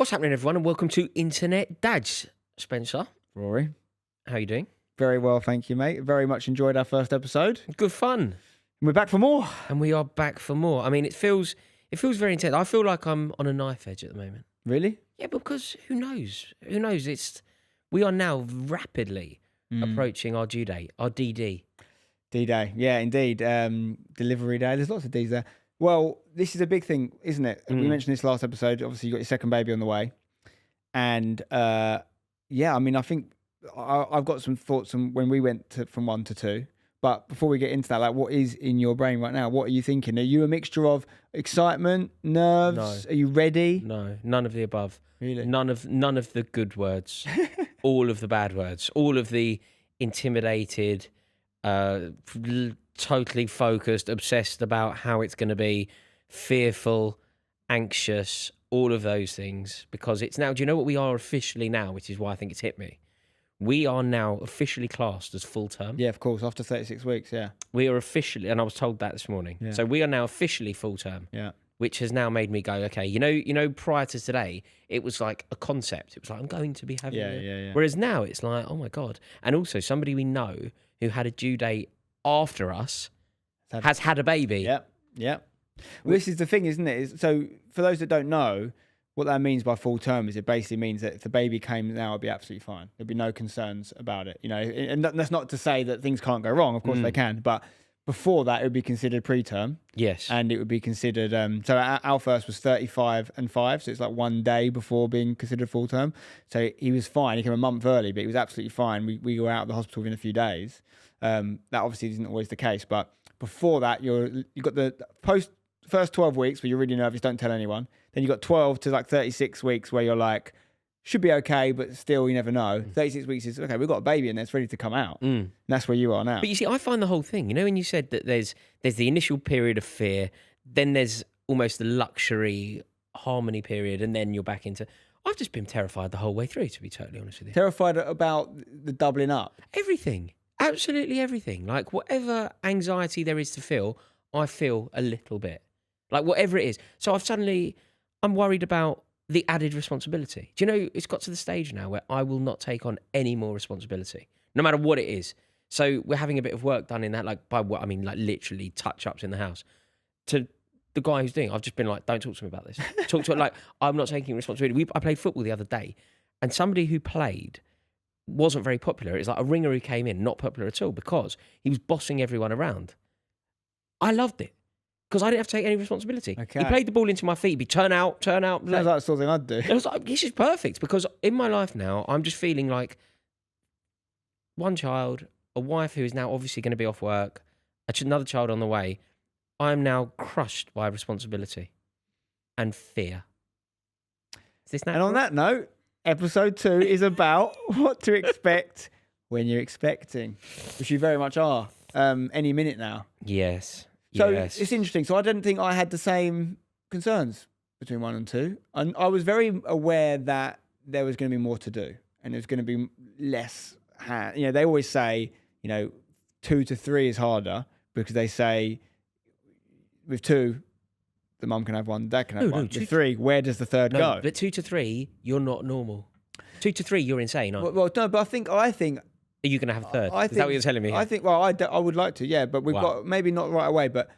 What's happening, everyone, and welcome to Internet Dads. Spencer, Rory. how you doing? Very well, thank you, mate. Very much enjoyed our first episode. Good fun. And we're back for more. And we are back for more. I mean, it feels very intense. I feel like I'm on a knife edge at the moment. Really? Yeah, because who knows? Who knows? We are now rapidly approaching our due date, our DD. D-Day. Yeah, indeed. Delivery day. There's lots of Ds there. Well, this is a big thing, isn't it? We mentioned this last episode. Obviously, you got your second baby on the way. And yeah, I mean, I think I've got some thoughts on when we went from 1 to 2. But before we get into that, like, what is in your brain right now? What are you thinking? Are you a mixture of excitement, nerves? No. Are you ready? No, none of the above. Really? None of the good words. All of the bad words. All of the intimidated, totally focused, obsessed about how it's going to be, fearful, anxious, all of those things. Because it's now, do you know what we are officially now, which is why I think it's hit me? We are now officially classed as full term. Yeah, of course. After 36 weeks, yeah. We are officially, and I was told that this morning. Yeah. So we are now officially full term. Yeah. Which has now made me go, okay, you know, prior to today, it was like a concept. It was like, I'm going to be having it. Yeah. Whereas now it's like, oh my God. And also somebody we know who had a due date after us has had a baby. Yeah. Well, this is the thing, isn't it? So for those that don't know, what that means by full term is it basically means that if the baby came now, it'd be absolutely fine. There'd be no concerns about it. You know, and that's not to say that things can't go wrong. Of course they can. But before that, it would be considered preterm. Yes. And it would be considered, so our first was 35 and 5. So it's like 1 day before being considered full term. So he was fine. He came a month early, but he was absolutely fine. We were out of the hospital within a few days. That obviously isn't always the case. But before that, you've got the first 12 weeks where you're really nervous, don't tell anyone. Then you've got 12 to like 36 weeks where you're like, should be okay, but still you never know. 36 weeks is, okay, we've got a baby and it's ready to come out. And that's where you are now. But you see, I find the whole thing, you know, when you said that there's the initial period of fear, then there's almost the luxury harmony period, and then you're back into... I've just been terrified the whole way through, to be totally honest with you. Terrified about the doubling up? Everything. Absolutely everything. Like, whatever anxiety there is to feel, I feel a little bit. Like, whatever it is. So I'm worried about the added responsibility. Do you know, it's got to the stage now where I will not take on any more responsibility, no matter what it is. So we're having a bit of work done in that, like, by what I mean, like, literally touch-ups in the house. To the guy who's doing it, I've just been like, don't talk to me about this. Talk to it like, I'm not taking responsibility. I played football the other day, and somebody who played wasn't very popular. It's like a ringer who came in, not popular at all, because he was bossing everyone around. I loved it. Because I didn't have to take any responsibility. Okay. He played the ball into my feet. He'd be turn out. Sounds like the sort of thing I'd do. It was like, this is perfect. Because in my life now, I'm just feeling like one child, a wife who is now obviously going to be off work, another child on the way. I'm now crushed by responsibility and fear. Is this natural? And on that note, episode 2 is about what to expect when you're expecting, which you very much are any minute now. Yes. So it's interesting. So I didn't think I had the same concerns between 1 and 2. And I was very aware that there was going to be more to do and there's going to be less. You know, they always say, 2 to 3 is harder because they say with 2, the mum can have 1, dad can have 1. With 3, where does the third go? But 2 to 3, you're not normal. 2 to 3, you're insane, aren't you? Well, no, but I think. Are you going to have a third? Is that what you're telling me? I think, I would like to, yeah, but we've got, maybe not right away, but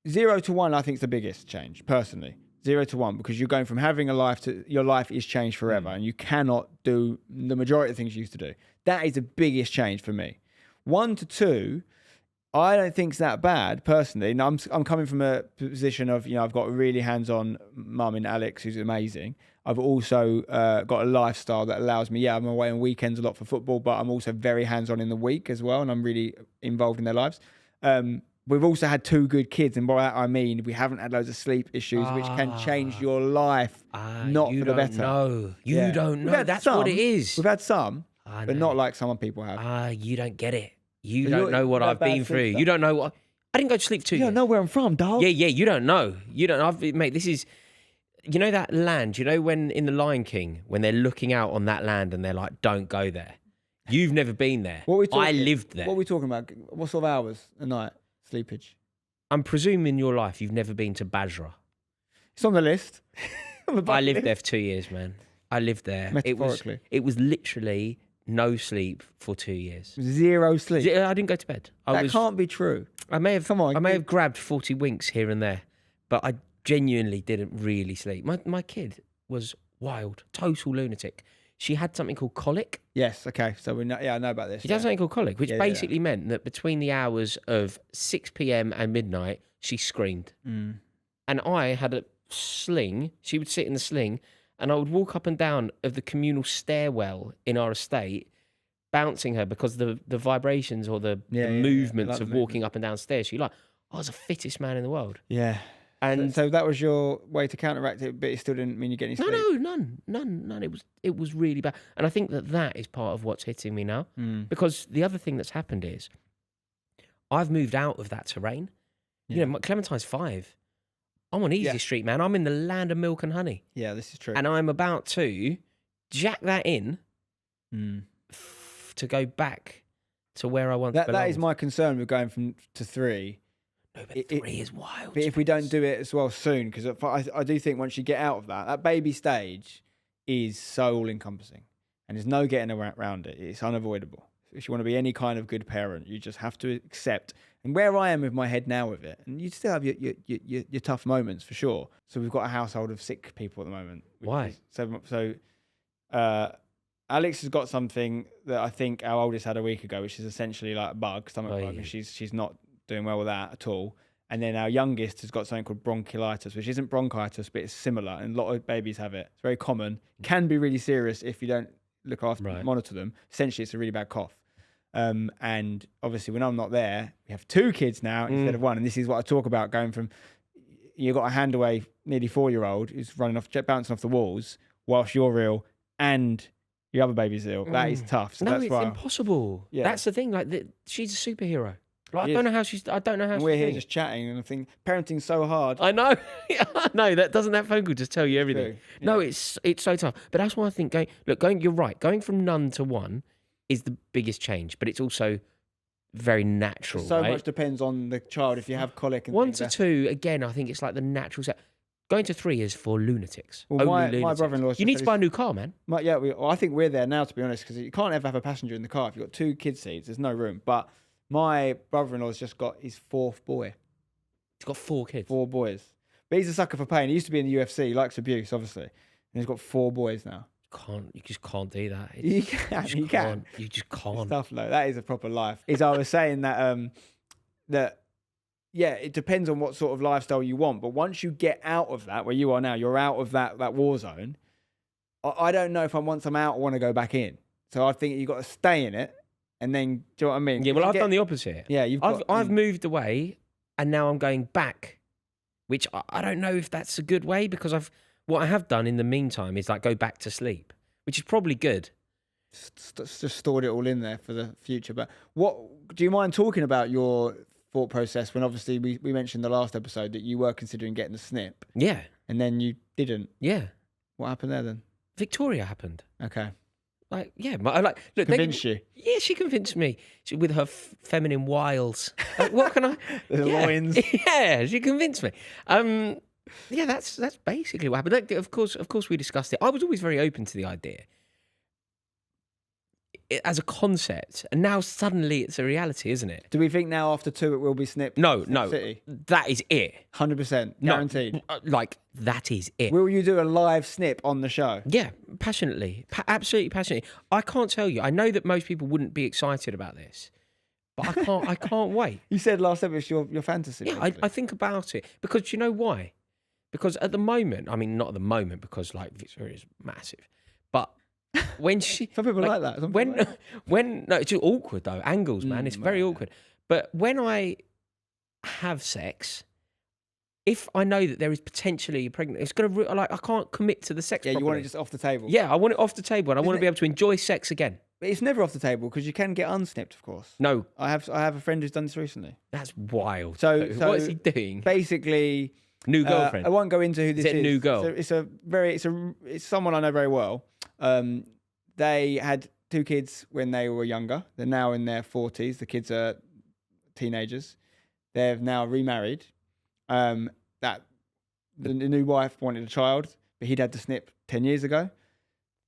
0 to 1, I think is the biggest change, personally. 0 to 1, because you're going from having a life to, your life is changed forever, and you cannot do the majority of things you used to do. That is the biggest change for me. 1 to 2, I don't think it's that bad, personally. Now, I'm coming from a position of, I've got a really hands-on mum in Alex, who's amazing. I've also got a lifestyle that allows me, I'm away on weekends a lot for football, but I'm also very hands-on in the week as well, and I'm really involved in their lives. We've also had 2 good kids, and by that I mean we haven't had loads of sleep issues, which can change your life, not for the better. You don't know. That's what it is. We've had some, but not like some people have. You don't get it. You don't know what I've been through. You don't know what... I didn't go to sleep for 2 years. You don't know where I'm from, dog. Yeah, you don't know. You don't... Mate, this is... You know that land? You know when in The Lion King, when they're looking out on that land and they're like, don't go there. You've never been there. I lived there. What are we talking about? What sort of hours a night? Sleepage? I'm presuming in your life you've never been to Basra. It's on the list. on the I bucket lived list. there for 2 years, man. I lived there. Metaphorically. It was literally no sleep for 2 years. Zero sleep. I didn't go to bed. That can't be true. I may have. Come on, I may have grabbed 40 winks here and there, but I genuinely didn't really sleep. My kid was wild, total lunatic. She had something called colic. Yes. Okay. So we know. Yeah, I know about this. She had something called colic, which Yeah, basically meant that between the hours of 6 p.m. and midnight, she screamed. Mm. And I had a sling. She would sit in the sling, and I would walk up and down of the communal stairwell in our estate, bouncing her because the vibrations or the movements of walking up and down stairs. She I was the fittest man in the world. Yeah. And so that was your way to counteract it, but it still didn't mean you get any sleep. no, none. It was really bad, and I think that is part of what's hitting me now. Because the other thing that's happened is I've moved out of that terrain. Yeah. You know, Clementine's 5. I'm on Easy Street, man. I'm in the land of milk and honey. Yeah, this is true. And I'm about to jack that in to go back to where I once belonged. That is my concern with going to 3. No, but 3 is wild. But if we don't do it as well soon, because I do think once you get out of that baby stage is so all-encompassing. And there's no getting around it. It's unavoidable. If you want to be any kind of good parent, you just have to accept. And where I am with my head now with it, and you still have your tough moments for sure. So we've got a household of sick people at the moment. Why? So Alex has got something that I think our oldest had a week ago, which is essentially like a stomach bug, and she's not doing well with that at all. And then our youngest has got something called bronchiolitis, which isn't bronchitis, but it's similar, and a lot of babies have it. It's very common. Can be really serious if you don't look after, monitor them. Essentially, it's a really bad cough. And obviously, when I'm not there, we have 2 kids now instead of 1. And this is what I talk about, going from you've got a hand away, nearly 4-year-old who's bouncing off the walls whilst you're ill and your other baby's ill. That is tough. So no, it's impossible. Yeah. That's the thing. Like, she's a superhero. Like, I don't know how she's. And we're here just chatting, and I think parenting's so hard. I know. I know. That phone call just tell you everything. Yeah. No, it's so tough. But that's why I think you're right. Going from none to 1 is the biggest change, but it's also very natural. So much depends on the child. If you have colic and 1 to 2, again, I think it's like the natural set. Going to 3 is for lunatics. Well, my brother-in-law. You need to buy a new car, man. I think we're there now, to be honest, because you can't ever have a passenger in the car if you've got 2 kids' seats. There's no room. But my brother-in-law's just got his 4th boy. He's got 4 kids. 4 boys. But he's a sucker for pain. He used to be in the UFC. He likes abuse, obviously. And he's got 4 boys now. You just can't do that. You can. You just can't. Stuff like that is a proper life. I was saying that it depends on what sort of lifestyle you want. But once you get out of that, where you are now, you're out of that war zone. I don't know if once I'm out, I want to go back in. So I think you've got to stay in it. And then, do you know what I mean? Yeah, well, I've done the opposite. Yeah, I've moved away, and now I'm going back, which I don't know if that's a good way, because what I have done in the meantime is like go back to sleep, which is probably good. Just stored it all in there for the future. But do you mind talking about your thought process when obviously we mentioned the last episode that you were considering getting the snip? Yeah. And then you didn't? Yeah. What happened there then? Victoria happened. Okay. Look, convinced you? Yeah, she convinced me with her feminine wiles. Like, what can I? The loins. Yeah, she convinced me. Yeah, that's basically what happened. Like, of course, we discussed it. I was always very open to the idea as a concept, and now suddenly it's a reality, isn't it? Do we think now after 2 it will be snip? No, City? that is it. 100%, guaranteed. No, that is it. Will you do a live snip on the show? Yeah, passionately, absolutely passionately. I can't tell you. I know that most people wouldn't be excited about this, but I can't wait. You said last episode your fantasy. Yeah, I think about it because do you know why? Because at the moment, I mean, not at the moment, because Victoria is massive, but when she, some people like that. No, it's awkward though. Angles, man, it's very awkward. But when I have sex, if I know that there is potentially a pregnant, it's gonna I can't commit to the sex. Yeah, properly. You want it just off the table. Yeah, I want it off the table, and I want to be able to enjoy sex again. But it's never off the table because you can get unsnipped, of course. No, I have a friend who's done this recently. That's wild. So what is he doing? Basically, new girlfriend. I won't go into who this is. Is it a new girl? It's someone I know very well. They had 2 kids when they were younger. They're now in their 40s. The kids are teenagers. They've now remarried. The new wife wanted a child. but he'd had the snip 10 years ago.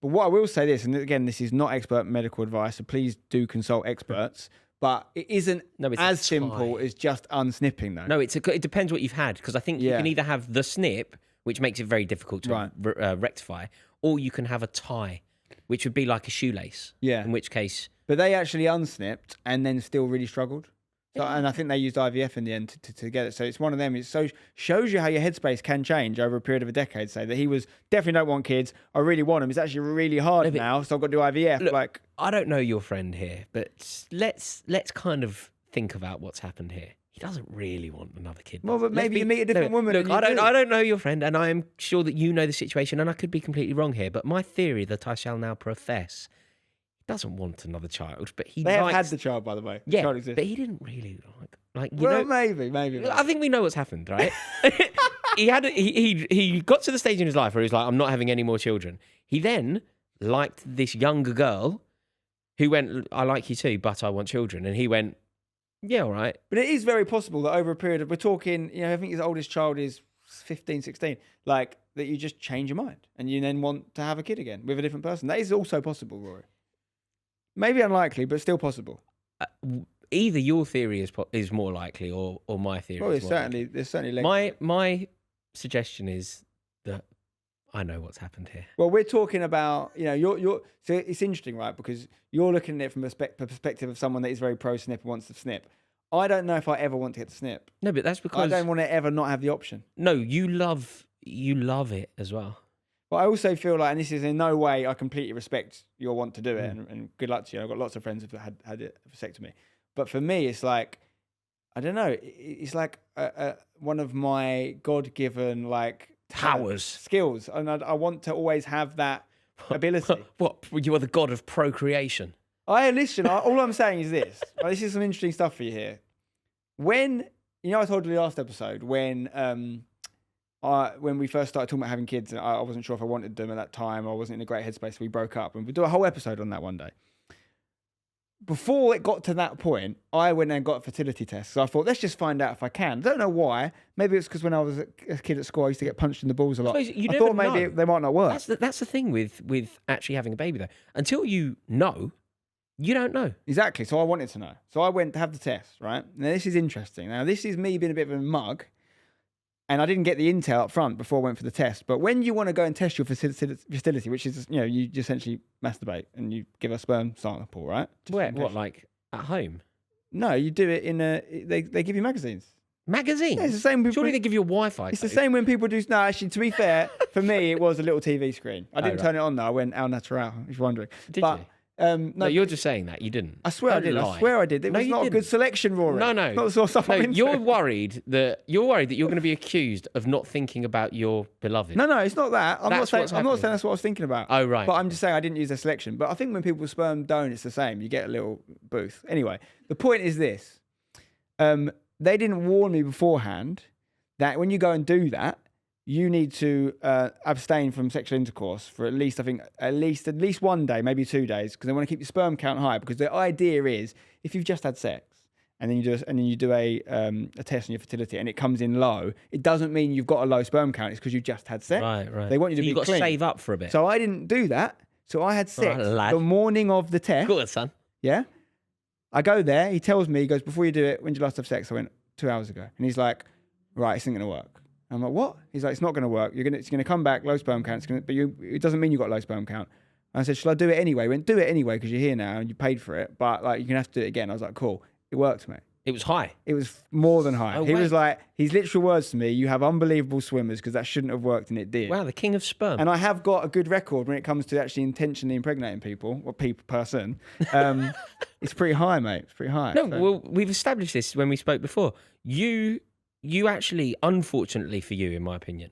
But what I will say this, and again, this is not expert medical advice, so please do consult experts. But it isn't as simple as just unsnipping, though. No, it depends what you've had, because I think you can either have the snip, which makes it very difficult to rectify, or you can have a tie, which would be like a shoelace. Yeah. In which case... But they actually unsnipped and then still really struggled. So, and I think they used IVF in the end to get it. So it's one of them. It shows you how your headspace can change over a period of a decade. Say that he was definitely don't want kids. I really want them. It's actually really hard now, so I've got to do IVF. Look, I don't know your friend here, but let's kind of think about what's happened here. He doesn't really want another kid. Well, but maybe you meet a different woman. Look, I don't know your friend, and I am sure that you know the situation, and I could be completely wrong here. But my theory that I shall now profess. Doesn't want another child, but he have had the child, by the way. Yeah, but he didn't really like. Maybe. I think we know what's happened, right? He got to the stage in his life where he's like, I'm not having any more children. He then liked this younger girl, who went, I like you too, but I want children, and he went, yeah, all right. But it is very possible that over a period of, we're talking, I think his oldest child is 15, 16, like that you just change your mind and you then want to have a kid again with a different person. That is also possible, Rory. Maybe unlikely, but still possible. Either your theory is more likely, or my theory. Well, there's certainly. My suggestion is that I know what's happened here. Well, we're talking about so it's interesting, right? Because you're looking at it from a perspective of someone that is very pro snip and wants to snip. I don't know if I ever want to get the snip. No, but that's because I don't want to ever not have the option. No, you love it as well. But I also feel like, and this is in no way, I completely respect your want to do it, and good luck to you. I've got lots of friends who've had a vasectomy. But for me, it's like, I don't know, it's like one of my God-given powers, skills. And I want to always have that ability. What? You are the god of procreation. Listen, all I'm saying is this. This is some interesting stuff for you here. When, I told you the last episode, when we first started talking about having kids, I wasn't sure if I wanted them at that time. I wasn't in a great headspace. So we broke up, and we'll do a whole episode on that one day. Before it got to that point, I went and got a fertility test. So I thought, let's just find out if I can. I don't know why. Maybe it's because when I was a kid at school, I used to get punched in the balls a lot. I thought maybe they might not work. That's the thing with actually having a baby, though. Until you know, you don't know. Exactly. So I wanted to know. So I went to have the test, right? Now, this is interesting. Now, this is me being a bit of a mug. And I didn't get the intel up front before I went for the test. But when you want to go and test your fertility, which is, you essentially masturbate and you give a sperm sample, right? Where? What, like at home? No, you do it in they give you magazines. Magazines? Yeah, it's the same. Surely they give you a Wi-Fi. It's the same when people do. No, actually, to be fair, for me, it was a little TV screen. I didn't turn it on though. I went au natural, if you're wondering. Did you? No, you're just saying that. You didn't. I swear I did. Lie. I swear I did. It was not a good selection, Rory. No. Not the sort of stuff I'm into. You're worried that you're going to be accused of not thinking about your beloved. No, it's not that. I'm not saying that's what I was thinking about. Oh, right. But I'm just saying I didn't use their selection. But I think when people's sperm don't, it's the same. You get a little booth. Anyway, the point is this. They didn't warn me beforehand that when you go and do that, you need to abstain from sexual intercourse for at least 1 day, maybe 2 days, because they want to keep your sperm count high. Because the idea is, if you've just had sex and then you do a test on your fertility and it comes in low, it doesn't mean you've got a low sperm count. It's because you just had sex. Right. They want you to be you've got clean. To save up for a bit. So I didn't do that. So I had sex the morning of the test. Good, son. Yeah. I go there. He tells me, he goes, before you do it, when did you last have sex? I went 2 hours ago. And he's like, right, it's not going to work. I'm like, what? He's like, it's not going to work. It's going to come back, low sperm count. It doesn't mean you've got low sperm count. And I said, shall I do it anyway? He went, do it anyway because you're here now and you paid for it. But you're going to have to do it again. I was like, cool. It worked, mate. It was high. It was more than high. He was like, his literal words to me, you have unbelievable swimmers because that shouldn't have worked and it did. Wow, the king of sperm. And I have got a good record when it comes to actually intentionally impregnating people, or person. It's pretty high, mate. It's pretty high. No, well, we've established this when we spoke before. You actually, unfortunately for you, in my opinion,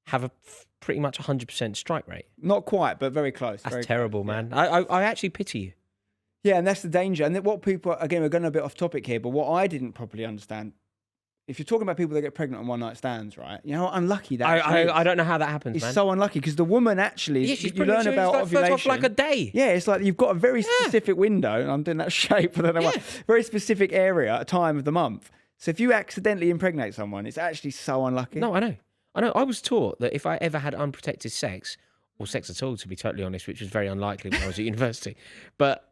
have a pretty much 100% strike rate. Not quite, but very close. That's very terrible, close, man. Yeah. I actually pity you. Yeah, and that's the danger. And what people, again, we're going a bit off topic here, but what I didn't properly understand, if you're talking about people that get pregnant on one night stands, right? You know how unlucky that is. I don't know how that happens, man. It's so unlucky because the woman actually, you learn about ovulation. First off, like a day. Yeah, it's like you've got a very specific window, and I'm doing that shape, I don't know why. Very specific area, a time of the month. So if you accidentally impregnate someone, it's actually so unlucky. No, I know. I know. I was taught that if I ever had unprotected sex, or sex at all, to be totally honest, which was very unlikely when I was at university, but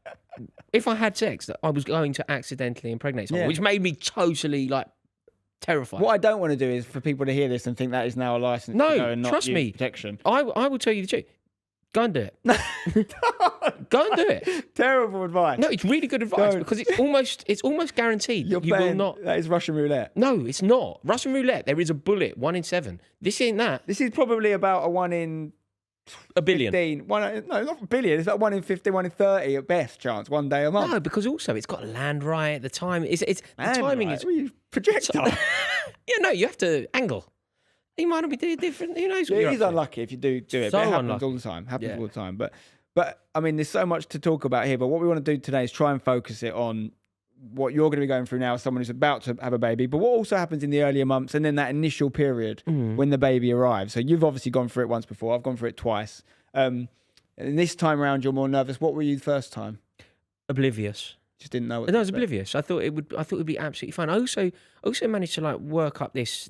if I had sex, that I was going to accidentally impregnate someone, Yeah. which made me totally like terrified. What I don't want to do is for people to hear this and think that is now a license No, to go and not trust use me. protection. I will tell you the truth. Go and do it. Go and do it. Terrible advice. No, it's really good advice Don't. because it's almost guaranteed You're that you will playing, not. that is Russian roulette. No, it's not. Russian roulette, there is a bullet, 1 in 7. This ain't that. This is probably about a 1 in A billion. 15. No, not a billion. It's like 1 in 50, 1 in 30 at best chance. One day a month. No, because also it's got to land right. The time it's the timing is. What are you, projectile? Yeah, no, you have to angle. You might not be doing different. Who knows? What It you're is up to. unlucky if you do it. So But it happens unlucky. all the time. Happens Yeah. all the time. But I mean, there's so much to talk about here. But what we want to do today is try and focus it on what you're going to be going through now as someone who's about to have a baby, but what also happens in the earlier months and then that initial period when the baby arrives. So you've obviously gone through it once before. I've gone through it twice. And this time around, you're more nervous. What were you the first time? Oblivious. Just didn't know what No, to I was expect. oblivious. I thought it would be absolutely fine. I also managed to like work up this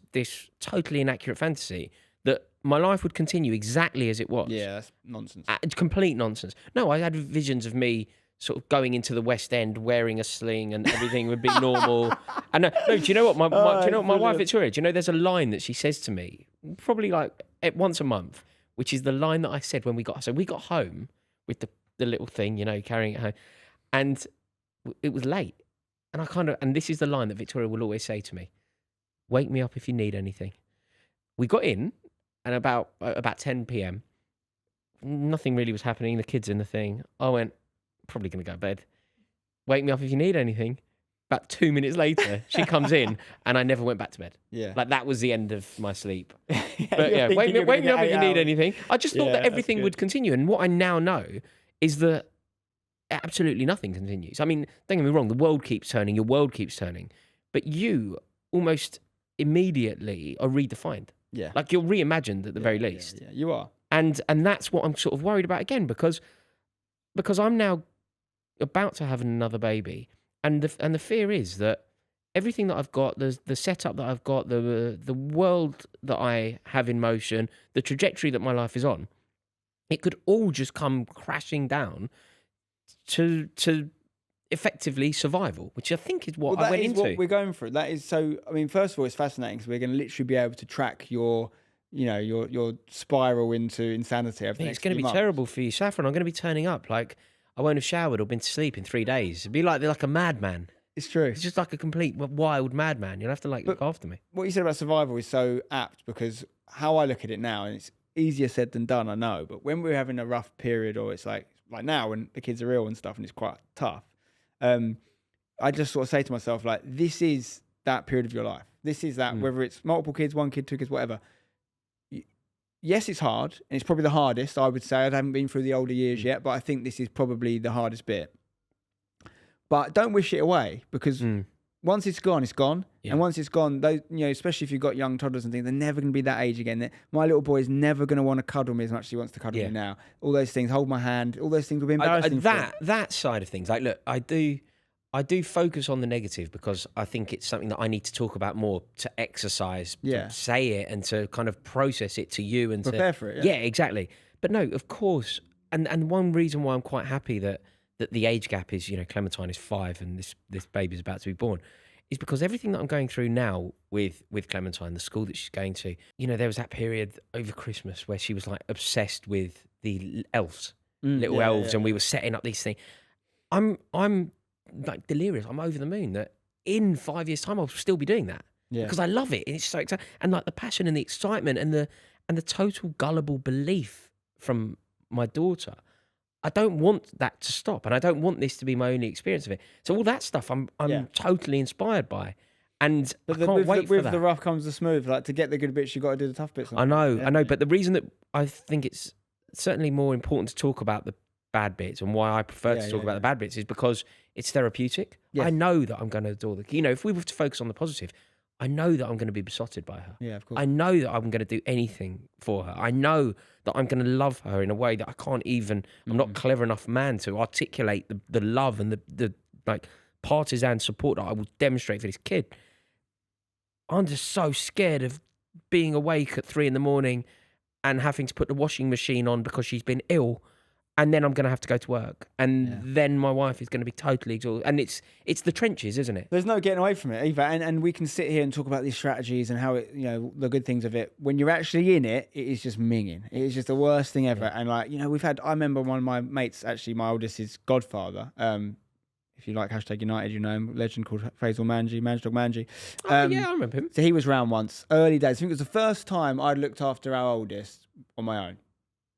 totally inaccurate fantasy that my life would continue exactly as it was. Yeah, that's nonsense. Complete nonsense. No, I had visions of me sort of going into the West End wearing a sling and everything would be normal. And no, do you know what? My wife brilliant. Victoria, do you know there's a line that she says to me probably like once a month, which is the line that I said when we got home with the little thing, you know, carrying it home, and it was late. And this is the line that Victoria will always say to me: "Wake me up if you need anything." We got in, and about 10 p.m. nothing really was happening. The kids in the thing. I went, probably going to go to bed. Wake me up if you need anything. About 2 minutes later, she comes in, and I never went back to bed. Yeah. Like that was the end of my sleep. But Yeah, wake me up if you need anything. I just thought Yeah, that that's everything good. would continue, and what I now know is that absolutely nothing continues. I mean, don't get me wrong, the world keeps turning, your world keeps turning, but you almost immediately are redefined. Yeah. Like you're reimagined at the very least. Yeah, you are. And that's what I'm sort of worried about again, because I'm now about to have another baby, and the fear is that everything that I've got, the setup that I've got, the world that I have in motion, the trajectory that my life is on, it could all just come crashing down to effectively survival, which I think is what I went into. What we're going through. That is so. I mean, first of all, it's fascinating because we're going to literally be able to track your spiral into insanity. Over the It's next going to few be months. terrible for you, Saffron. I'm going to be turning up like I won't have showered or been to sleep in 3 days. It'd be like a madman. It's true. It's just like a complete wild madman. You'll have to look after me. What you said about survival is so apt because how I look at it now, and it's easier said than done, I know, but when we're having a rough period or it's like now when the kids are ill and stuff and it's quite tough, I just sort of say to myself, like, this is that period of your life. This is that, whether it's multiple kids, 1 kid, 2 kids, whatever. Yes, it's hard, and it's probably the hardest, I would say. I haven't been through the older years yet, but I think this is probably the hardest bit. But don't wish it away, because once it's gone, it's gone. Yeah. And once it's gone, those, especially if you've got young toddlers and things, they're never going to be that age again. My little boy is never going to want to cuddle me as much as he wants to cuddle me now. All those things, hold my hand, all those things will be embarrassing. That side of things, like, look, I do focus on the negative because I think it's something that I need to talk about more, to exercise, to say it, and to kind of process it to you and prepare for it. Yeah, exactly. But no, of course, and one reason why I'm quite happy that the age gap is, Clementine is 5 and this baby is about to be born, is because everything that I'm going through now with Clementine, the school that she's going to, there was that period over Christmas where she was like obsessed with the elves, little elves, and we were setting up these things. I'm like delirious. I'm over the moon that in 5 years' time I'll still be doing that because I love it. And it's so exciting, and like the passion and the excitement and the total gullible belief from my daughter. I don't want that to stop, and I don't want this to be my only experience of it. So all that stuff, I'm totally inspired by, and I can't wait for that. With the rough comes the smooth. Like, to get the good bits, you got to do the tough bits. I know. But the reason that I think it's certainly more important to talk about the bad bits, and why I prefer to talk about the bad bits, is because it's therapeutic. Yes. I know that I'm going to adore if we were to focus on the positive, I know that I'm going to be besotted by her. Yeah, of course. I know that I'm going to do anything for her. I know that I'm going to love her in a way that I can't even. I'm not clever enough man to articulate the love and the like partisan support that I will demonstrate for this kid. I'm just so scared of being awake at 3 a.m. and having to put the washing machine on because she's been ill, and then I'm going to have to go to work, and then my wife is going to be totally exhausted. And it's the trenches, isn't it? There's no getting away from it either. And we can sit here and talk about these strategies and how it, you know, the good things of it. When you're actually in it, it is just minging. It is just the worst thing ever. And like, you know, I remember one of my mates, actually, my oldest is godfather. If you like #United, you know him, legend called Faisal Manjdog Manji. Yeah, I remember him. So he was round once, early days. I think it was the first time I'd looked after our oldest on my own.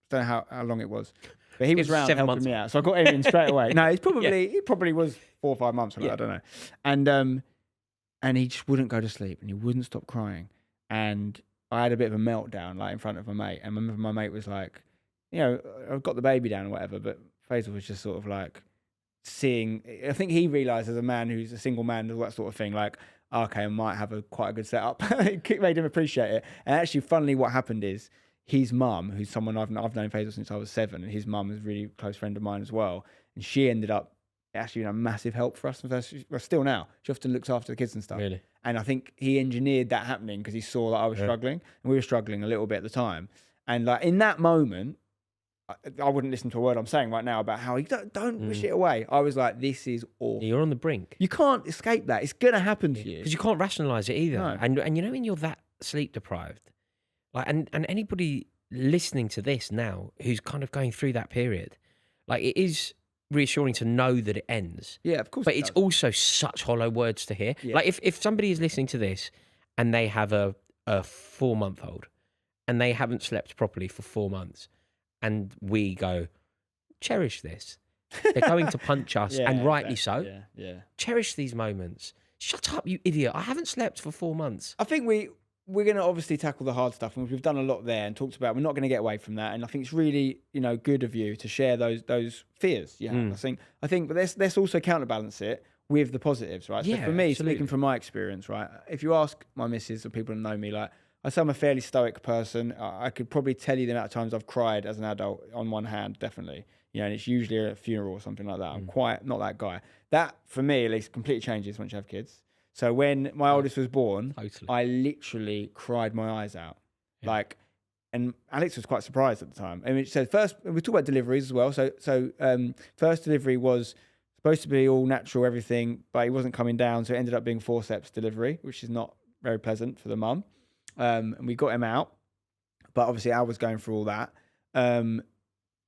Don't know how long it was. But he was round helping me out. So I got him in straight away. No, he probably was 4 or 5 months. I don't know. And he just wouldn't go to sleep and he wouldn't stop crying. And I had a bit of a meltdown like in front of my mate. And I remember my mate was like, you know, I've got the baby down or whatever. But Faisal was just sort of like seeing, I think he realised as a man who's a single man, all that sort of thing, like, okay, I might have quite a good setup. It made him appreciate it. And actually, funnily, what happened is, his mum, who's someone I've known Faisal since I was 7, and his mum is a really close friend of mine as well. And she ended up actually a massive help for us. Well, still now, she often looks after the kids and stuff. Really? And I think he engineered that happening because he saw that I was struggling, and we were struggling a little bit at the time. And like in that moment, I wouldn't listen to a word I'm saying right now about how you don't wish it away. I was like, this is awful. You're on the brink. You can't escape that. It's gonna happen to you because you can't rationalise it either. No. And you know when you're that sleep deprived, like and anybody listening to this now who's kind of going through that period, like it is reassuring to know that it ends. Yeah, of course. But it's also such hollow words to hear. Yeah. Like if somebody is listening to this and they have a 4-month-old and they haven't slept properly for 4 months, and we go, cherish this. They're going to punch us, and rightly so. Yeah. Cherish these moments. Shut up, you idiot. I haven't slept for 4 months. I think we're going to obviously tackle the hard stuff, and we've done a lot there and talked about. We're not going to get away from that, and I think it's really, you know, good of you to share those fears. Yeah, I think, but let's also counterbalance it with the positives, right? Yeah, so for me, absolutely. speaking from my experience, right? If you ask my missus or people who know me, like I say, I'm a fairly stoic person. I could probably tell you the amount of times I've cried as an adult on one hand, definitely. You know, and it's usually at a funeral or something like that. I'm quite not that guy. That for me, at least, completely changes once you have kids. So when my oldest was born, I literally cried my eyes out. Yeah. Like, and Alex was quite surprised at the time. I mean, so first, we talk about deliveries as well. So first delivery was supposed to be all natural, everything, but it wasn't coming down. So it ended up being forceps delivery, which is not very pleasant for the mum. And we got him out, but obviously I was going through all that. The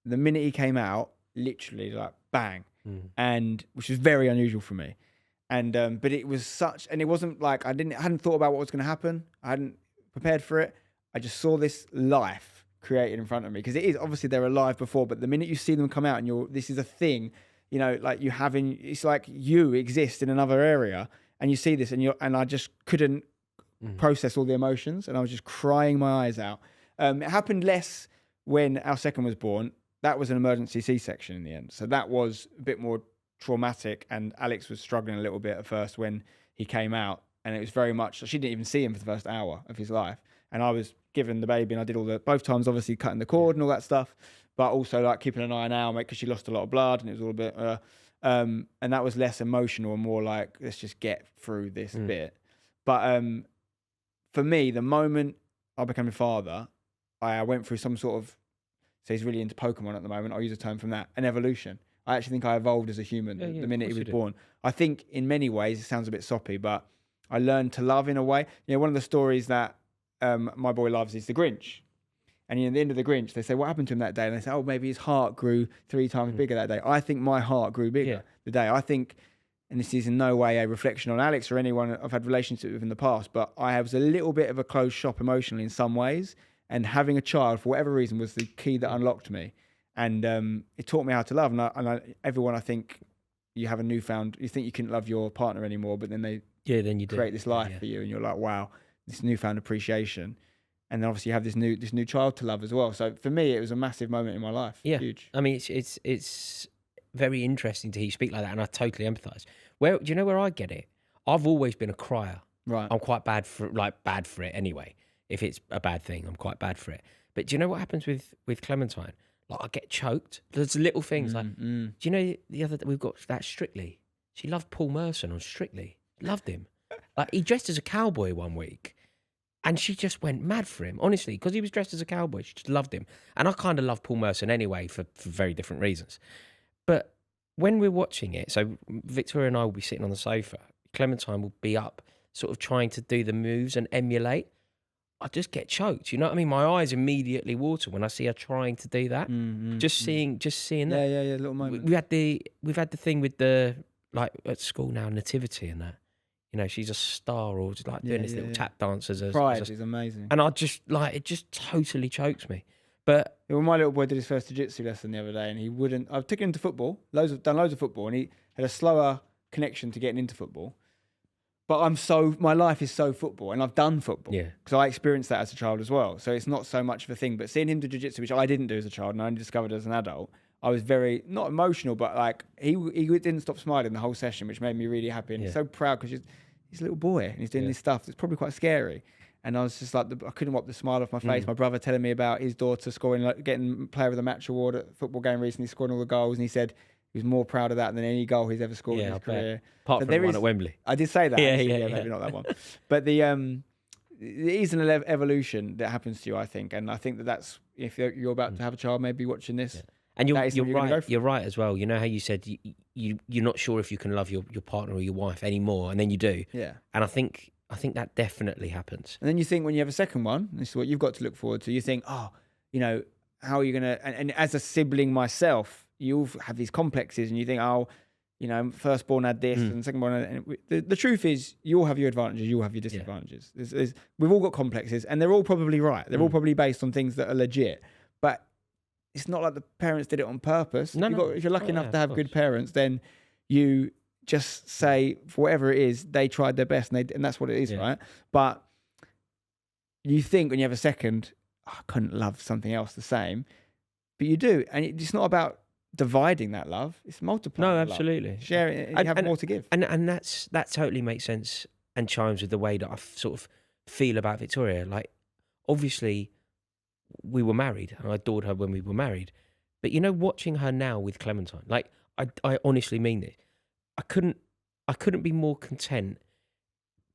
minute he came out, literally like bang, and which was very unusual for me. And but it was such, and it wasn't like I hadn't thought about what was going to happen. I hadn't prepared for it. I just saw this life created in front of me, because it is obviously they're alive before, but the minute you see them come out and this is a thing, you know, like you having, it's like you exist in another area, and you see this, and I just couldn't process all the emotions, and I was just crying my eyes out. It happened less when our second was born. That was an emergency C-section in the end, so that was a bit more traumatic, and Alex was struggling a little bit at first when he came out, and it was very much, she didn't even see him for the first hour of his life, and I was giving the baby, and I did both times obviously cutting the cord and all that stuff, but also like keeping an eye on Al, because she lost a lot of blood, and it was all a bit and that was less emotional and more like, let's just get through this bit. But for me, the moment I became a father, I went through some sort of, so he's really into Pokemon at the moment, I'll use a term from that, an evolution. I actually think I evolved as a human the minute he was born. I think in many ways, it sounds a bit soppy, but I learned to love in a way. You know, one of the stories that my boy loves is The Grinch. And at the end of The Grinch, they say, what happened to him that day? And they say, oh, maybe his heart grew 3 times bigger that day. I think my heart grew bigger the day. I think, and this is in no way a reflection on Alex or anyone I've had relationships with in the past, but I was a little bit of a closed shop emotionally in some ways. And having a child, for whatever reason, was the key that unlocked me. And it taught me how to love. And everyone, I think, you have a newfound, you think you couldn't love your partner anymore, but then they then you create this life for you, and you're like, wow, this newfound appreciation. And then obviously you have this new child to love as well. So for me, it was a massive moment in my life. Yeah, huge. I mean, it's very interesting to hear you speak like that, and I totally empathise. Do you know where I get it? I've always been a crier. Right. I'm quite bad for it anyway. If it's a bad thing, I'm quite bad for it. But do you know what happens with Clementine? Like, I get choked. There's little things do you know the other, we've got that Strictly. She loved Paul Merson on Strictly. Loved him. Like, he dressed as a cowboy one week. And she just went mad for him, honestly, because he was dressed as a cowboy. She just loved him. And I kind of love Paul Merson anyway for very different reasons. But when we're watching it, so Victoria and I will be sitting on the sofa. Clementine will be up, sort of trying to do the moves and emulate. I just get choked. You know what I mean? My eyes immediately water when I see her trying to do that. Just seeing that. Yeah, little moment. We've had the thing with the, like, at school now, nativity and that. You know, she's a star, or just like doing this little tap dance as a Pride is amazing. and I just like, it just totally chokes me. But well, my little boy did his first jiu-jitsu lesson the other day, and he wouldn't. I've taken him to football, done loads of football, and he had a slower connection to getting into football. But my life is so football, and I've done football. Yeah. Because I experienced that as a child as well. So it's not so much of a thing. But seeing him do jiu-jitsu, which I didn't do as a child, and I only discovered as an adult, I was very, not emotional, but like, he didn't stop smiling the whole session, which made me really happy. And he's so proud because he's a little boy, and he's doing this stuff that's probably quite scary. And I was just like, I couldn't wipe the smile off my face. My brother telling me about his daughter scoring, like, getting Player of the Match award at a football game recently, scoring all the goals. And he said he was more proud of that than any goal he's ever scored in his career. Apart from the one at Wembley. I did say that. Yeah, maybe not that one. But it is an evolution that happens to you, I think. And I think that's, if you're about to have a child, maybe watching this. Yeah. And you're right. You're right as well. You know how you said you're not sure if you can love your partner or your wife anymore, and then you do. Yeah. And I think that definitely happens. And then you think, when you have a second one, this is what you've got to look forward to. You think, oh, you know, how are you gonna? And as a sibling myself, you'll have these complexes, and you think, oh, you know, firstborn had this, and secondborn. And the truth is, you all have your advantages, you all have your disadvantages. We've all got complexes, and they're all probably right. They're all probably based on things that are legit, but it's not like the parents did it on purpose. If you're lucky enough to have good parents, then you just say, for whatever it is, they tried their best, and that's what it is, right? But you think when you have a second, oh, I couldn't love something else the same, but you do, and it's not about dividing that love; it's multiplying. No, absolutely, sharing it, and you have more to give, and that totally makes sense and chimes with the way that I sort of feel about Victoria. Like, obviously, we were married, and I adored her when we were married, but you know, watching her now with Clementine, like, I honestly mean this. I couldn't be more content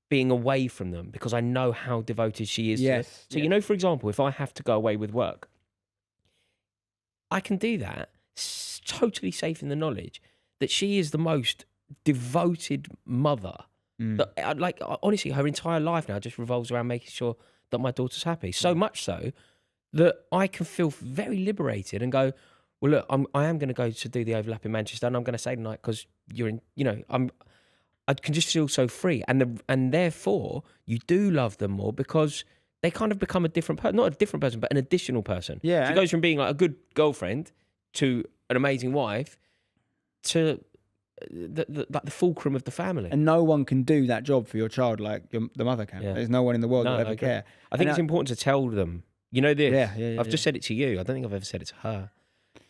being away from them, because I know how devoted she is to them. So, you know, for example, if I have to go away with work, I can do that totally safe in the knowledge that she is the most devoted mother. That, like, honestly, her entire life now just revolves around making sure that my daughter's happy. So much so that I can feel very liberated and go, well, look, I am going to go to do the overlap in Manchester, and I'm going to stay tonight because you're in. You know, I can just feel so free, and therefore you do love them more, because they kind of become a different person, not a different person, but an additional person. Yeah, she goes from being like a good girlfriend to an amazing wife to the fulcrum of the family. And no one can do that job for your child like the mother can. There's no one in the world that will ever care. I think it's important to tell them. You know this. I've just said it to you. I don't think I've ever said it to her.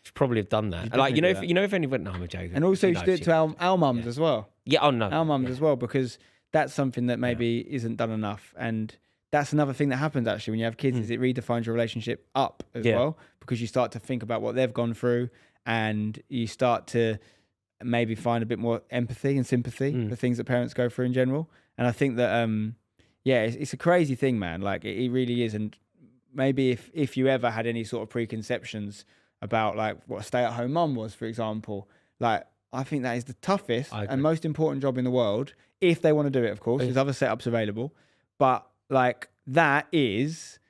Should probably have done that. Like, you know, if anyone, no, I'm joking. And also, you should do it to our mums as well. Yeah, oh no, our mums as well, because that's something that maybe isn't done enough. And that's another thing that happens actually when you have kids, is it redefines your relationship up as well, because you start to think about what they've gone through, and you start to maybe find a bit more empathy and sympathy for things that parents go through in general. And I think that it's a crazy thing, man. Like, it really is. And maybe if you ever had any sort of preconceptions about like what a stay-at-home mum was, for example, like, I think that is the toughest and most important job in the world, if they want to do it, of course. There's other setups available, but like, that is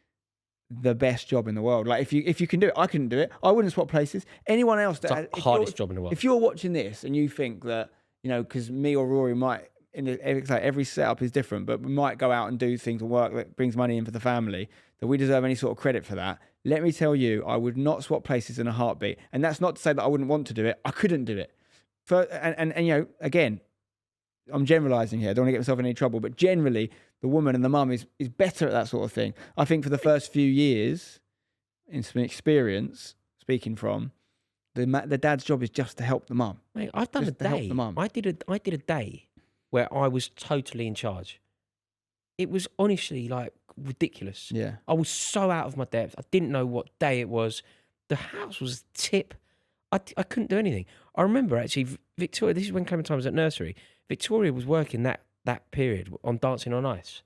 the best job in the world. Like, if you can do it, I couldn't do it. I wouldn't swap places. Anyone else it's the hardest job in the world. If you're watching this and you think that, you know, because me or Rory might, every setup is different, but we might go out and do things and work that brings money in for the family, that we deserve any sort of credit for that. Let me tell you, I would not swap places in a heartbeat. And that's not to say that I wouldn't want to do it. I couldn't do it. And you know, again, I'm generalizing here. I don't want to get myself in any trouble, but generally, the woman and the mum is better at that sort of thing. I think for the first few years, in some experience, speaking from, the dad's job is just to help the mum. Mate, I've done a day. I did a day where I was totally in charge. It was honestly like ridiculous. Yeah. I was so out of my depth. I didn't know what day it was. The house was tip. I couldn't do anything. I remember actually, Victoria, this is when Clementine was at nursery. Victoria was working that period on Dancing on Ice.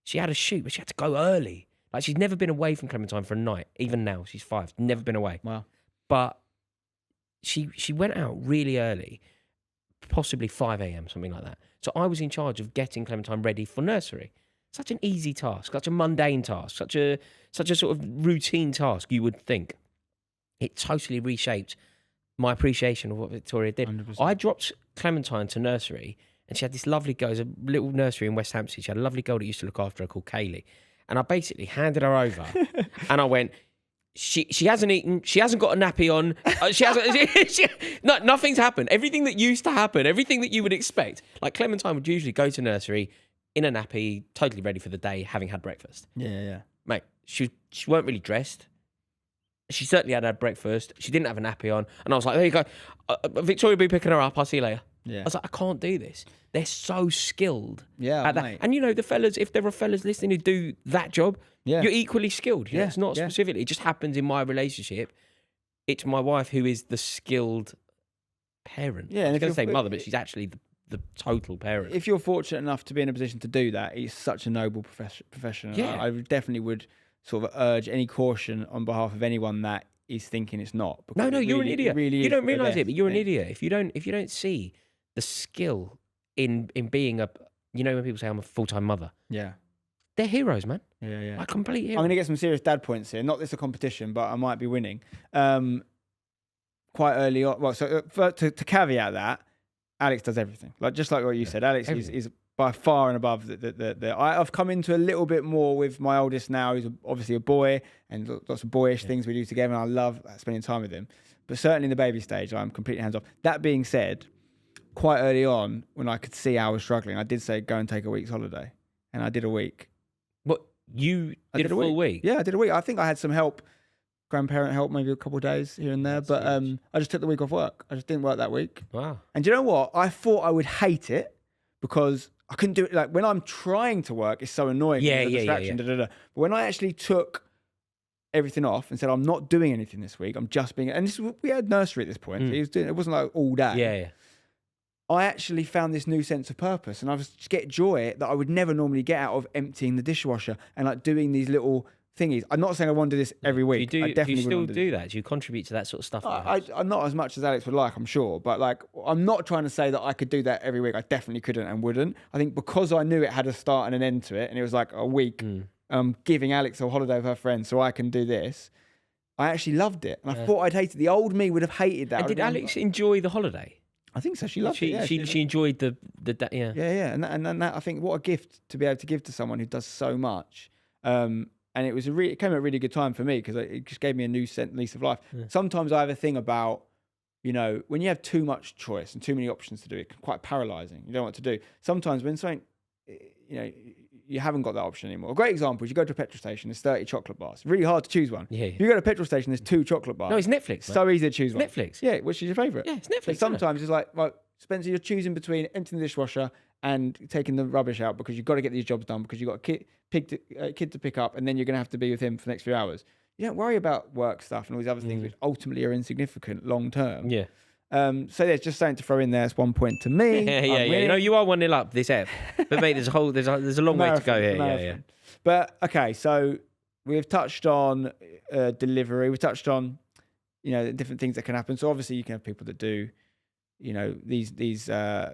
she had a shoot, but she had to go early. Like, she's never been away from Clementine for a night. Even now, she's 5. Never been away. Wow. But she went out really early, possibly 5 a.m., something like that. So I was in charge of getting Clementine ready for nursery. Such an easy task, such a mundane task, such a sort of routine task, you would think. It totally reshaped my appreciation of what Victoria did. 100%. I dropped Clementine to nursery, and she had this lovely girl. It was a little nursery in West Hampstead. She had a lovely girl that used to look after her called Kaylee. And I basically handed her over, and I went, she hasn't eaten, she hasn't got a nappy on, nothing's happened. Everything that used to happen, everything that you would expect. Like, Clementine would usually go to nursery in a nappy, totally ready for the day, having had breakfast. Yeah. Mate, she weren't really dressed. She certainly had breakfast. She didn't have a nappy on. And I was like, there you go. Victoria will be picking her up. I'll see you later. Yeah. I was like, I can't do this. They're so skilled Yeah, at that. mate. And, you know, the fellas, if there are fellas listening who do that job, Yeah. you're equally skilled. You know, Yeah, it's not yeah. specifically. It just happens in my relationship. It's my wife who is the skilled parent. Yeah, and I was if going to you're- say mother, but she's actually the total parent. If you're fortunate enough to be in a position to do that, it's such a noble profession. Yeah. I definitely would sort of urge any caution on behalf of anyone that is thinking it's not. No, because it you're an really- it idiot. really You is don't the realise it, best but you're an thing. idiot if you don't see the skill in being a. You know, when people say I'm a full-time mother, Yeah. they're heroes, man. Yeah. Like, complete I'm heroes. going to get some serious dad points here. Not this a competition, but I might be winning. Quite early on. Well, so to caveat that, Alex does everything. Like, just like what you said, Alex is by far and above I've come into a little bit more with my oldest now. He's obviously a boy, and lots of boyish things we do together, and I love spending time with him. But certainly in the baby stage, I'm completely hands off. That being said, quite early on, when I could see I was struggling, I did say, go and take a week's holiday. And I did a week. What, you I did a full week? Yeah, I did a week. I think I had some help, grandparent help, maybe a couple of days here and there. That's But huge. I just took the week off work. I just didn't work that week. Wow. And do you know what? I thought I would hate it because I couldn't do it. Like, when I'm trying to work, it's so annoying. Yeah, It's a yeah, distraction, da-da-da. But when I actually took everything off and said, I'm not doing anything this week, I'm just being... And we had nursery at this point. It wasn't like all day. Yeah. I actually found this new sense of purpose, and I was just get joy that I would never normally get out of emptying the dishwasher and like doing these little thingies. I'm not saying I want to do this every week. Do I you definitely still wouldn't do that? Do you contribute to that sort of stuff? I'm not as much as Alex would like, I'm sure, but like, I'm not trying to say that I could do that every week. I definitely couldn't and wouldn't. I think because I knew it had a start and an end to it, and it was like a week, giving Alex a holiday with her friends so I can do this. I actually loved it, and I thought I'd hate it. The old me would have hated that. And did Alex enjoy the holiday? I think so. She loved it. Yeah, she enjoyed the yeah. Yeah. And that, I think, what a gift to be able to give to someone who does so much. And it came at a really good time for me because it just gave me a new lease of life. Yeah. Sometimes I have a thing about, you know, when you have too much choice and too many options to do, it can quite paralyzing. You don't know what to do. Sometimes when something, you know, you haven't got that option anymore. A great example is you go to a petrol station, there's 30 chocolate bars. Really hard to choose one. Yeah. If you go to a petrol station, there's 2 chocolate bars. No, it's Netflix. It's so easy to choose one. Netflix. Yeah, which is your favourite? Yeah, it's Netflix. So isn't it? sometimes it's like, well, Spencer, you're choosing between emptying the dishwasher and taking the rubbish out because you've got to get these jobs done because you've got a kid to pick up, and then you're going to have to be with him for the next few hours. You don't worry about work stuff and all these other things which ultimately are insignificant long term. Yeah. So there's just something to throw in there. It's 1 point to me. Yeah. I'm You know, winning. you are 1-0 up this ep. But mate, there's a long way to go here. Yeah. But okay, so we've touched on delivery. We've touched on, you know, different things that can happen. So obviously you can have people that do, you know, these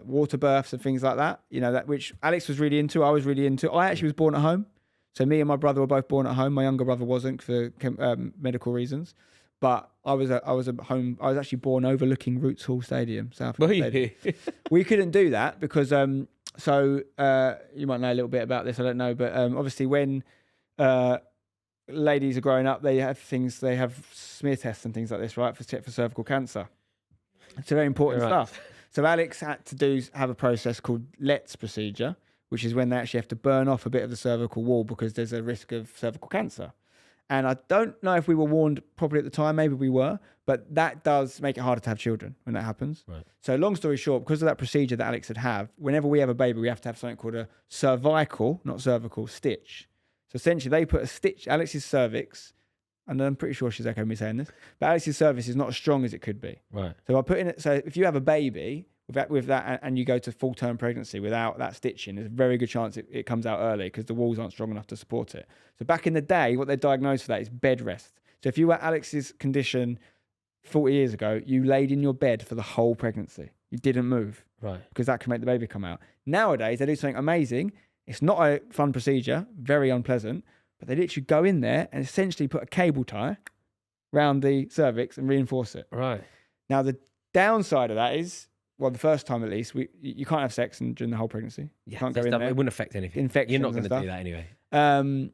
water births and things like that. You know, that which Alex was really into. I was really into. I actually was born at home. So me and my brother were both born at home. My younger brother wasn't for medical reasons. But I was at home. I was actually born overlooking Roots Hall Stadium, South Stadium. We couldn't do that because you might know a little bit about this. I don't know, but obviously when ladies are growing up, they have smear tests and things like this, right, for cervical cancer. It's very important stuff. So Alex had to have a process called Let's procedure, which is when they actually have to burn off a bit of the cervical wall because there's a risk of cervical cancer. And I don't know if we were warned properly at the time. Maybe we were. But that does make it harder to have children when that happens. Right. So long story short, because of that procedure that Alex had, whenever we have a baby, we have to have something called a cervical, not cervical, stitch. So essentially, they put a stitch, Alex's cervix, and I'm pretty sure she's okay with me saying this, but Alex's cervix is not as strong as it could be. Right. So I put in it. So if you have a baby, with that, and you go to full term pregnancy without that stitching, there's a very good chance it comes out early because the walls aren't strong enough to support it. So back in the day, what they diagnosed for that is bed rest. So if you were Alex's condition 40 years ago, you laid in your bed for the whole pregnancy. You didn't move. Right. Because that can make the baby come out. Nowadays, they do something amazing. It's not a fun procedure, very unpleasant, but they literally go in there and essentially put a cable tie around the cervix and reinforce it. Right. Now, the downside of that is, well, the first time at least, you can't have sex during the whole pregnancy. Yeah, You can't go in there. it wouldn't affect anything. Infections You're not going and to stuff. do that anyway.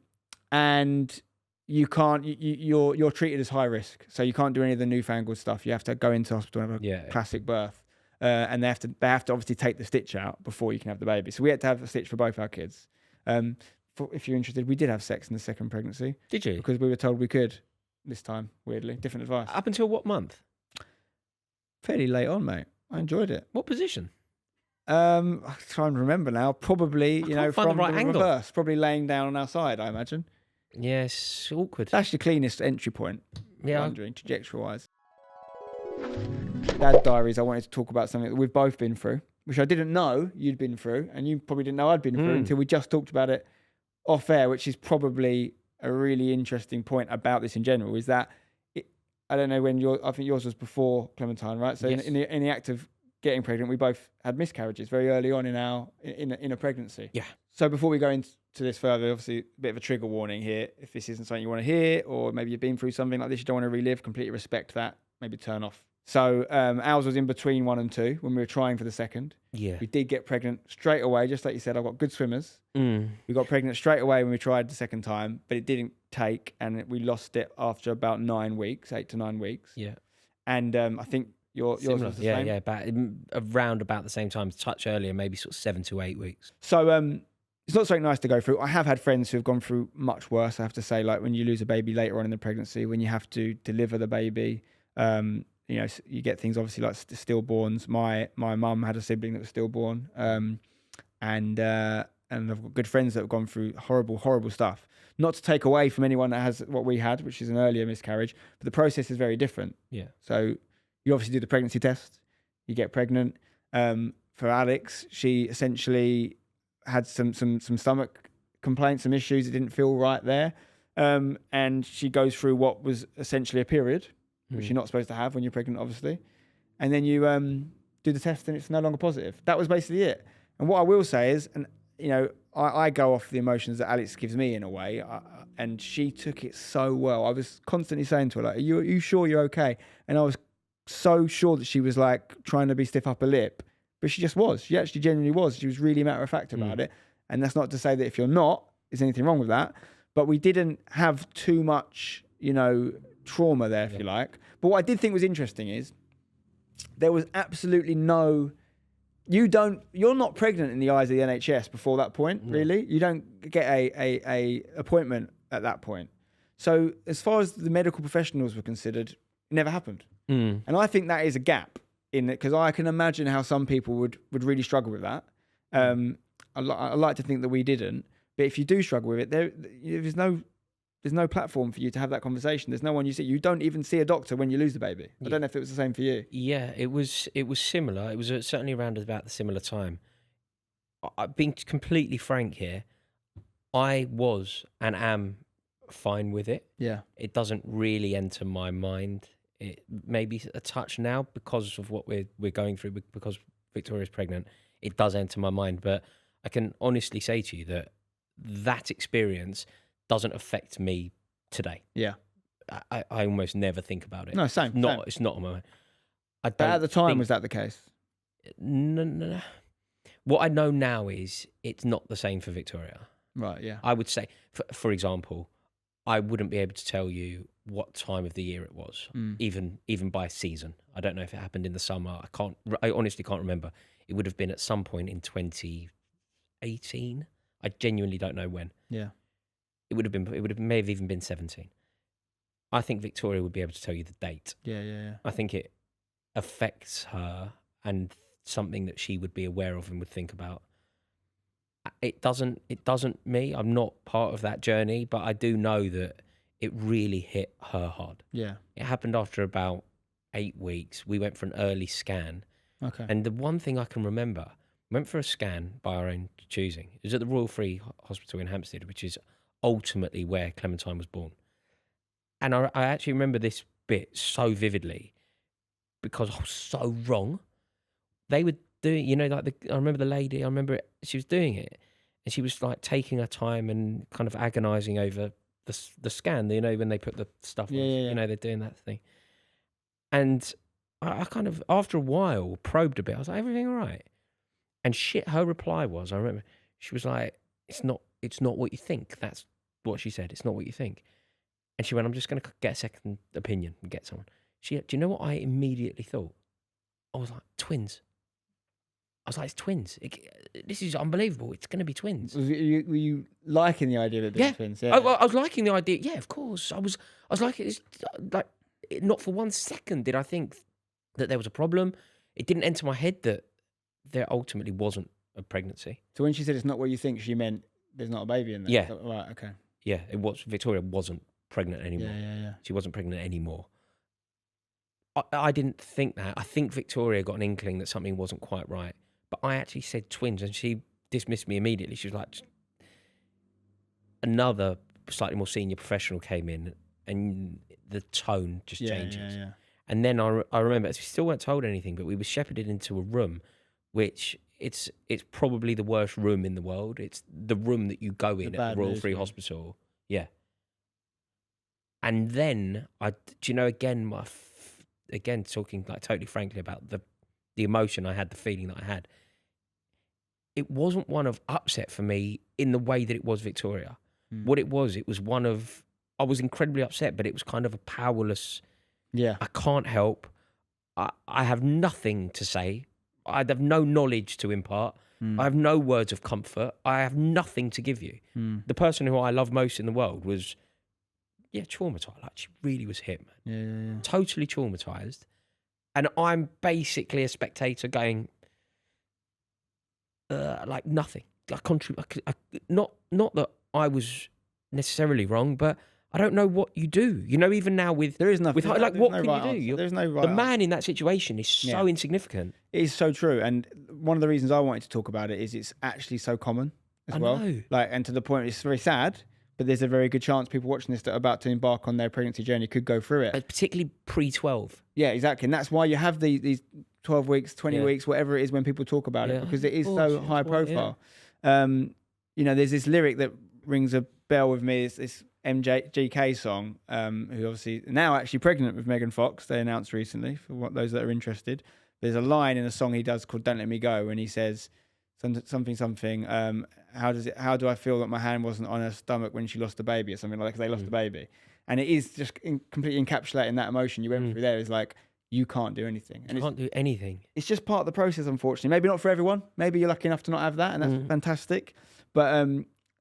And you can't. You're treated as high risk, so you can't do any of the newfangled stuff. You have to go into hospital and have a classic birth, and they have to obviously take the stitch out before you can have the baby. So we had to have a stitch for both our kids. If you're interested, we did have sex in the second pregnancy. Did you? Because we were told we could. This time, weirdly, different advice. Up until what month? Fairly late on, mate. I enjoyed it. What position? I'm trying to remember now. Probably, find from the right the angle. reverse. Probably laying down on our side, I imagine. Yes, awkward. That's the cleanest entry point. Yeah. Wondering, trajectory-wise. Dad diaries, I wanted to talk about something that we've both been through, which I didn't know you'd been through, and you probably didn't know I'd been through until we just talked about it off air, which is probably a really interesting point about this in general, is that I don't know when I think yours was before Clementine, right? So yes. in the act of getting pregnant, we both had miscarriages very early on in a pregnancy. Yeah. So before we go into this further, obviously a bit of a trigger warning here. If this isn't something you want to hear, or maybe you've been through something like this you don't want to relive, completely respect that. Maybe turn off. So ours was in between 1 and 2 when we were trying for the second. Yeah. We did get pregnant straight away, just like you said. I've got good swimmers. We got pregnant straight away when we tried the second time, but it didn't take, and we lost it after about 9 weeks, 8 to 9 weeks. Yeah. And I think yours was the same. Yeah, around about the same time, touch earlier, maybe sort of 7 to 8 weeks. So it's not something nice to go through. I have had friends who have gone through much worse, I have to say, like when you lose a baby later on in the pregnancy, when you have to deliver the baby. You get things obviously like stillborns. My mum had a sibling that was stillborn, and I've got good friends that have gone through horrible stuff. Not to take away from anyone that has what we had, which is an earlier miscarriage, but the process is very different. Yeah. So you obviously do the pregnancy test, you get pregnant. For Alex, she essentially had some stomach complaints, some issues. It didn't feel right there, and she goes through what was essentially a period, which you're not supposed to have when you're pregnant, obviously. And then you do the test and it's no longer positive. That was basically it. And what I will say is, and I go off the emotions that Alex gives me in a way, and she took it so well. I was constantly saying to her, like, are you sure you're okay? And I was so sure that she was like trying to be stiff upper lip, but she just was. She actually genuinely was. She was really matter of fact about it. And that's not to say that if you're not, there's anything wrong with that. But we didn't have too much, trauma there, if you like. But what I did think was interesting is there was absolutely no. You're not pregnant in the eyes of the NHS before that point, really. You don't get a appointment at that point. So as far as the medical professionals were considered, it never happened. And I think that is a gap in it, because I can imagine how some people would really struggle with that. I like to think that we didn't, but if you do struggle with it, there's no platform for you to have that conversation. There's no one you see. You don't even see a doctor when you lose the baby. I don't know if it was the same for you. Yeah, it was similar. It was certainly around about the similar time. Being completely frank here, I was and am fine with it. Yeah. It doesn't really enter my mind. It maybe a touch now because of what we're going through, because Victoria's pregnant. It does enter my mind, but I can honestly say to you that experience doesn't affect me today. Yeah. I almost never think about it. No, same. It's not on my mind. But at the time, was that the case? No. What I know now is it's not the same for Victoria. Right, yeah. I would say, for example, I wouldn't be able to tell you what time of the year it was, even by season. I don't know if it happened in the summer. I honestly can't remember. It would have been at some point in 2018. I genuinely don't know when. Yeah. It may have even been 17. I think Victoria would be able to tell you the date. Yeah. I think it affects her and something that she would be aware of and would think about. It doesn't me. I'm not part of that journey, but I do know that it really hit her hard. Yeah. It happened after about 8 weeks. We went for an early scan Okay. And the one thing I can remember, went for a scan by our own choosing. It was at the Royal Free Hospital in Hampstead, which is ultimately where Clementine was born. And I actually remember this bit so vividly because I was so wrong. They were doing, you know, like I remember the lady, I remember she was doing it and she was like taking her time and kind of agonizing over the scan, you know, when they put the stuff on, you know, they're doing that thing. And I kind of, after a while, probed a bit. I was like, everything all right? And shit, her reply was, I remember, she was like, it's not what you think. That's what she said. It's not what you think. And she went, I'm just going to get a second opinion and get someone. Do you know what I immediately thought? I was like, twins. I was like, it's twins. This is unbelievable. It's going to be twins. Were you liking the idea that they were twins? Yeah. I was liking the idea. Yeah, of course. I was like, it's like, not for 1 second did I think that there was a problem. It didn't enter my head that there ultimately wasn't a pregnancy. So when she said it's not what you think, she meant there's not a baby in there? Yeah. Right, okay. Yeah, it was. Victoria wasn't pregnant anymore. Yeah. She wasn't pregnant anymore. I didn't think that. I think Victoria got an inkling that something wasn't quite right. But I actually said twins and she dismissed me immediately. She was like, another slightly more senior professional came in and the tone just changes. Yeah. And then I remember, we still weren't told anything, but we were shepherded into a room, which it's probably the worst room in the world. It's the room that you go in at the Royal Free Hospital. Yeah. And then, do you know, again, again, talking like totally frankly about the emotion I had, the feeling that I had, it wasn't one of upset for me in the way that it was Victoria. What it was one of, I was incredibly upset, but it was kind of a powerless, I can't help. I have nothing to say. I have no knowledge to impart. I have no words of comfort. I have nothing to give you. The person who I love most in the world was, traumatized. Like, she really was hit, man. Yeah. Totally traumatized. And I'm basically a spectator going, like nothing. Not that I was necessarily wrong, but I don't know what you do. You know, even now with there is nothing. What can you do? There's no right. The man in that situation is so insignificant. It is so true, and one of the reasons I wanted to talk about it is it's actually so common as well. Know. Like, and to the point, it's very sad. But there's a very good chance people watching this that are about to embark on their pregnancy journey could go through it. Particularly pre-12. Yeah, exactly. And that's why you have these 12 weeks, 20 weeks, whatever it is when people talk about it, because it is so high profile. You know, there's this lyric that rings a bell with me. It's this MGK song, who obviously now actually pregnant with Megan Fox, they announced recently, for those that are interested. There's a line in a song he does called Don't Let Me Go, and he says something, how do I feel that my hand wasn't on her stomach when she lost the baby, or something like that, because they lost the baby. And it is just completely encapsulating that emotion you went through there. Is like, you can't do anything. And you can't do anything. It's just part of the process, unfortunately. Maybe not for everyone. Maybe you're lucky enough to not have that, and that's fantastic. But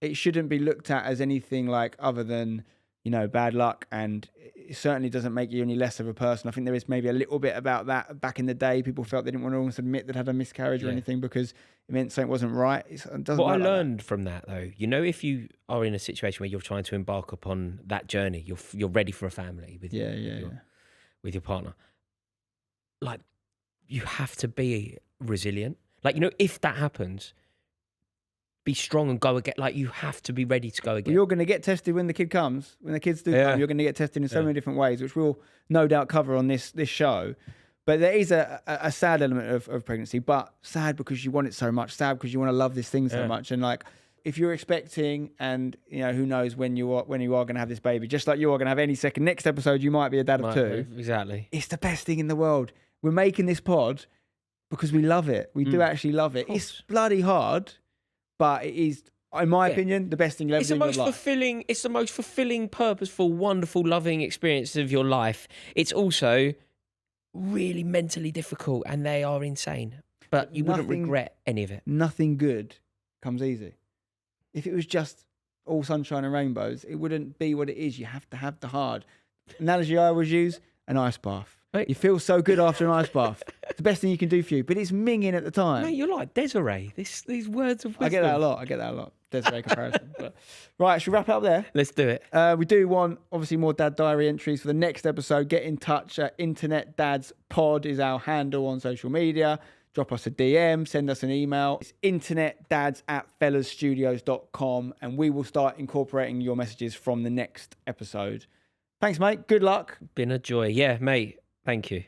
it shouldn't be looked at as anything like other than, you know, bad luck. And it certainly doesn't make you any less of a person. I think there is maybe a little bit about that back in the day. People felt they didn't want to almost admit they'd had a miscarriage or anything because it meant something wasn't right. It doesn't. What I learned from that, though, you know, if you are in a situation where you're trying to embark upon that journey, you're ready for a family with your partner. Like, you have to be resilient. Like, you know, if that happens, be strong and go again. Like, you have to be ready to go again. Well, you're going to get tested when the kid comes. When the kids do come, you're going to get tested in so many different ways, which we'll no doubt cover on this show. But there is a sad element of pregnancy, but sad because you want it so much, sad because you want to love this thing so much. And like, if you're expecting, and you know, who knows when you are going to have this baby, just like you are going to have any second. Next episode, you might be a dad of two. Exactly. It's the best thing in the world. We're making this pod because we love it. We do actually love it. It's bloody hard, but it is, in my opinion, the best thing you'll ever do in your life. It's the most fulfilling, purposeful, wonderful, loving experience of your life. It's also really mentally difficult, and they are insane. But you wouldn't regret any of it. Nothing good comes easy. If it was just all sunshine and rainbows, it wouldn't be what it is. You have to have the hard. Analogy I always use, an ice bath. You feel so good after an ice bath. It's the best thing you can do for you. But it's minging at the time. Mate, you're like Desiree. These words of wisdom. I get that a lot. Desiree comparison. But, right, should we wrap it up there? Let's do it. We do want, obviously, more Dad Diary entries for the next episode. Get in touch. Internet Dads Pod is our handle on social media. Drop us a DM, send us an email. It's internetdads@fellasstudios.com, and we will start incorporating your messages from the next episode. Thanks, mate. Good luck. Been a joy. Yeah, mate. Thank you.